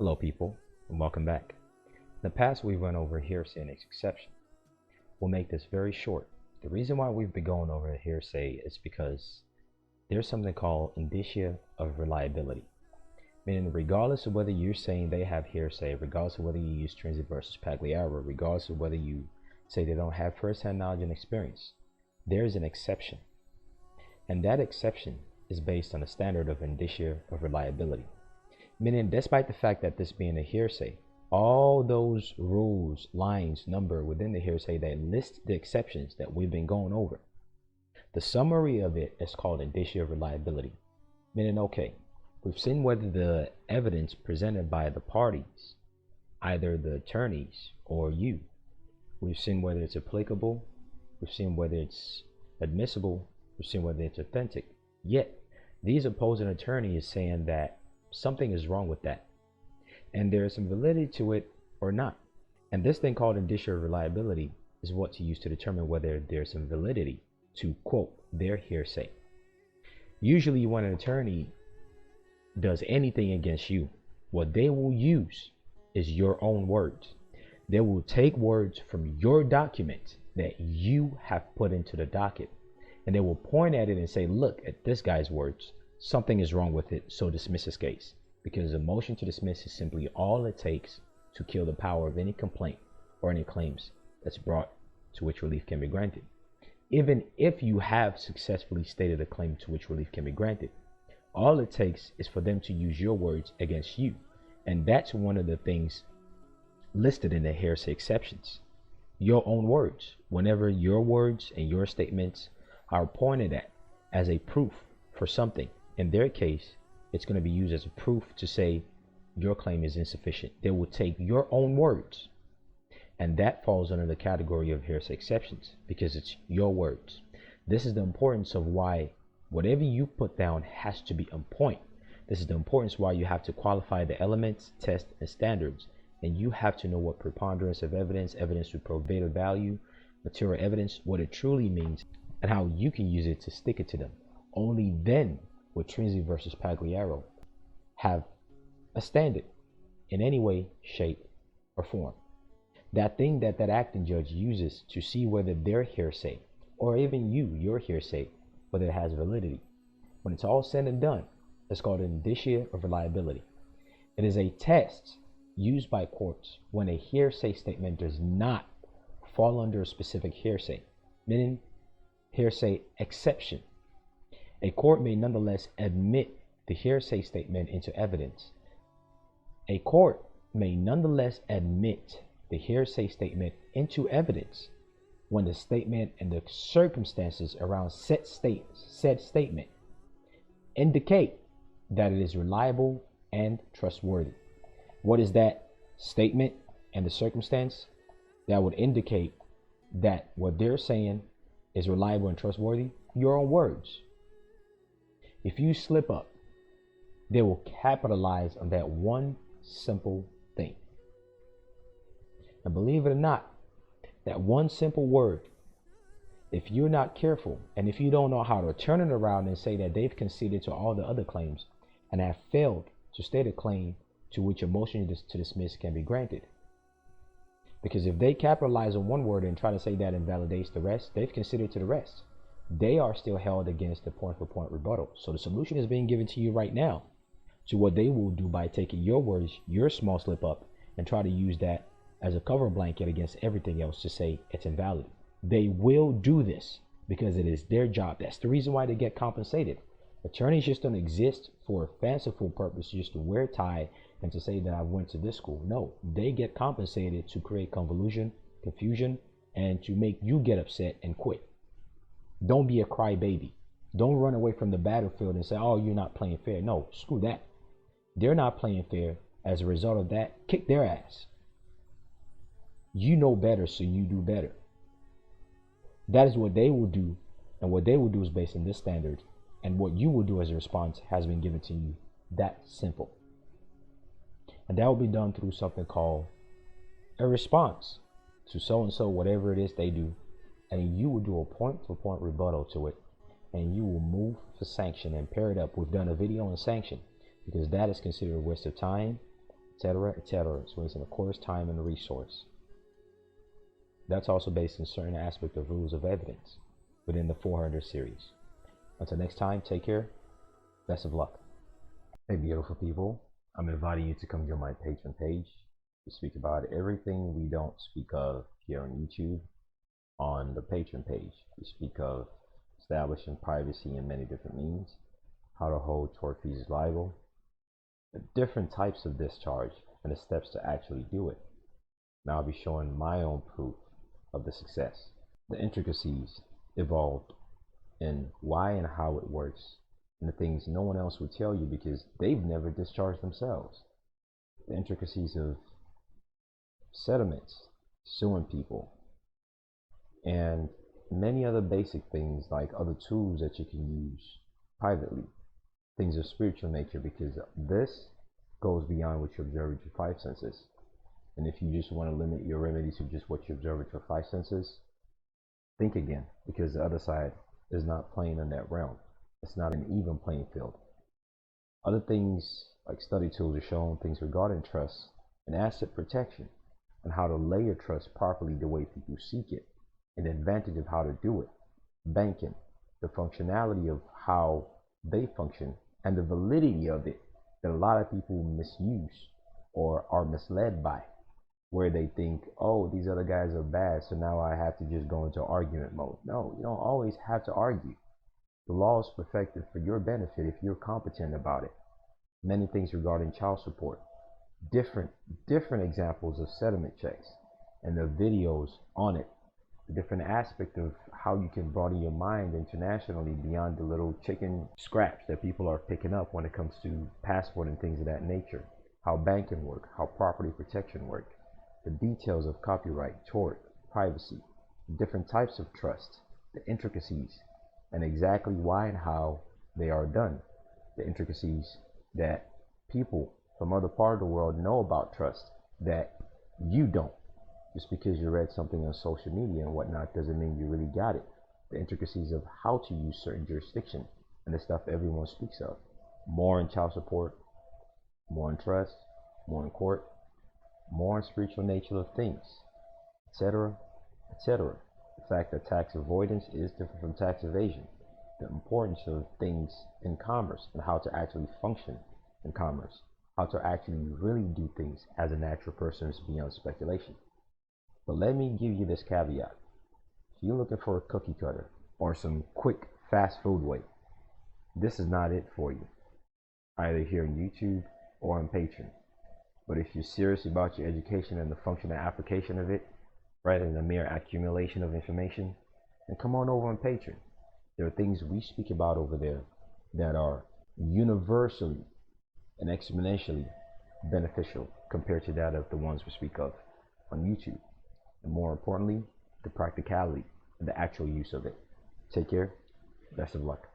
Hello people, and welcome back. In the past we've run over hearsay and its exception. We'll make this very short. The reason why we've been going over hearsay is because there's something called indicia of reliability. Meaning regardless of whether you're saying they have hearsay, regardless of whether you use Hearsay versus Pagliaro, regardless of whether you say they don't have first-hand knowledge and experience, there's an exception. And that exception is based on a standard of indicia of reliability. Meaning, despite the fact that this being a hearsay, all those rules, lines, number within the hearsay that list the exceptions that we've been going over, the summary of it is called indicia of reliability. Meaning, okay, we've seen whether the evidence presented by the parties, either the attorneys or you, we've seen whether it's applicable, we've seen whether it's admissible, we've seen whether it's authentic. Yet, these opposing attorney is saying that something is wrong with that, and there is some validity to it or not. And this thing called indicia of reliability is what's used to determine whether there's some validity to quote their hearsay. Usually when an attorney does anything against you, what they will use is your own words. They will take words from your document that you have put into the docket, and they will point at it and say, look at this guy's words, something is wrong with it, so dismiss this case. Because a motion to dismiss is simply all it takes to kill the power of any complaint or any claims that's brought to which relief can be granted. Even if you have successfully stated a claim to which relief can be granted, all it takes is for them to use your words against you. And that's one of the things listed in the hearsay exceptions. Your own words. Whenever your words and your statements are pointed at as a proof for something, in their case, it's going to be used as a proof to say your claim is insufficient. They will take your own words, and that falls under the category of hearsay exceptions because it's your words. This is the importance of why whatever you put down has to be on point. This is the importance why you have to qualify the elements, tests, and standards, and you have to know what preponderance of evidence, evidence with probative value, material evidence, what it truly means, and how you can use it to stick it to them. Only then would Hearsay versus Pagliaro have a standard in any way, shape, or form. That thing that acting judge uses to see whether their hearsay, or even your hearsay, whether it has validity. When it's all said and done, it's called an indicia of reliability. It is a test used by courts when a hearsay statement does not fall under a specific hearsay, meaning hearsay exception. A court may nonetheless admit the hearsay statement into evidence. A court may nonetheless admit the hearsay statement into evidence when the statement and the circumstances around said statement indicate that it is reliable and trustworthy. What is that statement and the circumstance that would indicate that what they're saying is reliable and trustworthy? Your own words. If you slip up, they will capitalize on that one simple thing. And believe it or not, that one simple word, if you're not careful and if you don't know how to turn it around and say that they've conceded to all the other claims and have failed to state a claim to which a motion to dismiss can be granted. Because if they capitalize on one word and try to say that invalidates the rest, they've conceded to the rest. They are still held against the point-for-point rebuttal. So the solution is being given to you right now to what they will do by taking your words, your small slip up, and try to use that as a cover blanket against everything else to say it's invalid. They will do this because it is their job. That's the reason why they get compensated. Attorneys just don't exist for a fanciful purpose just to wear a tie and to say that I went to this school. No, they get compensated to create confusion, and to make you get upset and quit. Don't be a crybaby. Don't run away from the battlefield and say, oh, you're not playing fair. No, screw that. They're not playing fair. As a result of that, kick their ass. You know better, so you do better. That is what they will do, and what they will do is based on this standard, and what you will do as a response has been given to you. That simple. And that will be done through something called a response to so-and-so, whatever it is they do, and you will do a point-for-point rebuttal to it, and you will move for sanction and pair it up. We've done a video on sanction because that is considered a waste of time, etc., etc. So it's in a course, time, and a resource. That's also based on certain aspect of rules of evidence within the 400 series. Until next time, take care. Best of luck. Hey, beautiful people. I'm inviting you to come to my Patreon page. We speak about everything we don't speak of here on YouTube. On the Patreon page, we speak of establishing privacy in many different means, how to hold tortfeasors liable, the different types of discharge, and the steps to actually do it. Now I'll be showing my own proof of the success. The intricacies involved in why and how it works, and the things no one else would tell you because they've never discharged themselves. The intricacies of settlements, suing people, and many other basic things like other tools that you can use privately, things of spiritual nature, because this goes beyond what you observe with your five senses. And if you just want to limit your remedy to just what you observe with your five senses, think again, because the other side is not playing in that realm. It's not an even playing field. Other things like study tools are shown, things regarding trust and asset protection, and how to layer trust properly the way people seek it, and the advantage of how to do it, banking, the functionality of how they function, and the validity of it that a lot of people misuse or are misled by, where they think, oh, these other guys are bad, so now I have to just go into argument mode. No, you don't always have to argue. The law is perfected for your benefit if you're competent about it. Many things regarding child support, different examples of settlement checks, and the videos on it, the different aspect of how you can broaden your mind internationally beyond the little chicken scraps that people are picking up when it comes to passport and things of that nature, how banking work, how property protection work, the details of copyright, tort, privacy, different types of trust, the intricacies, and exactly why and how they are done, the intricacies that people from other parts of the world know about trust that you don't. Just because you read something on social media and whatnot doesn't mean you really got it. The intricacies of how to use certain jurisdiction and the stuff everyone speaks of. More in child support, more in trust, more in court, more in spiritual nature of things, etc., etc. The fact that tax avoidance is different from tax evasion. The importance of things in commerce and how to actually function in commerce. How to actually really do things as a natural person is beyond speculation. But let me give you this caveat. If you're looking for a cookie cutter or some quick fast food way, this is not it for you, either here on YouTube or on Patreon. But if you're serious about your education and the function and application of it, rather than the mere accumulation of information, then come on over on Patreon. There are things we speak about over there that are universally and exponentially beneficial compared to that of the ones we speak of on YouTube. And more importantly, the practicality and the actual use of it. Take care. Best of luck.